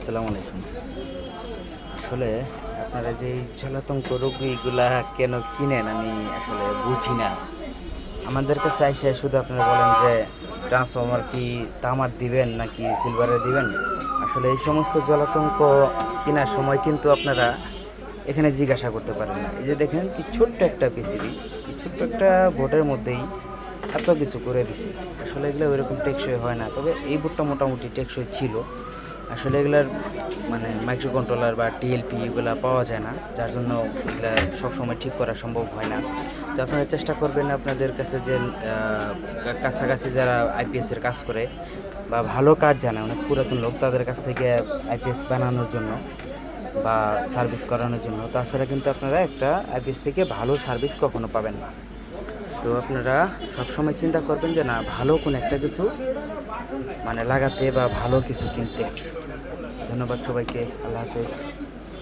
আসসালামু আলাইকুম। আসলে আপনারা যে এই জলাতঙ্ক রোগীগুলা কেন কিনেন আমি আসলে বুঝি না। আমাদের কাছে আইসা শুধু আপনারা বলেন যে ট্রান্সফর্মার কি তামার দিবেন নাকি সিলভারের দিবেন? আসলে এই সমস্ত জলাতঙ্ক কেনার সময় কিন্তু আপনারা এখানে জিজ্ঞাসা করতে পারেন না। এই যে দেখেন কি ছোট্ট একটা পিসিবি, এই ছোট্ট একটা বোর্ডের মধ্যেই এত কিছু করে দিছে। আসলে এগুলো ওইরকম টেকসই হয় না। তবে এই বোর্ডটা মোটামুটি টেকসই ছিল। আসলে এগুলার মানে মাইক্রো কন্ট্রোলার বা টিএলপি এগুলা পাওয়া যায় না, যার জন্য এগুলা সবসময় ঠিক করা সম্ভব হয় না। তো আপনারা চেষ্টা করবেন আপনাদের কাছে যে কাছাকাছি যারা আইপিএসের কাজ করে বা ভালো কাজ জানে, অনেক পুরাতন লোক, তাদের কাছ থেকে আইপিএস বানানোর জন্য বা সার্ভিস করানোর জন্য। তাছাড়া কিন্তু আপনারা একটা আইপিএস থেকে ভালো সার্ভিস কখনো পাবেন না। তো আপনারা সবসময় চিন্তা করবেন যে না, ভালো কোনো একটা কিছু মানে লাগাতে বা ভালো কিছু কিনতে। ধন্যবাদ সবাইকে। আল্লাহ হাফেজ।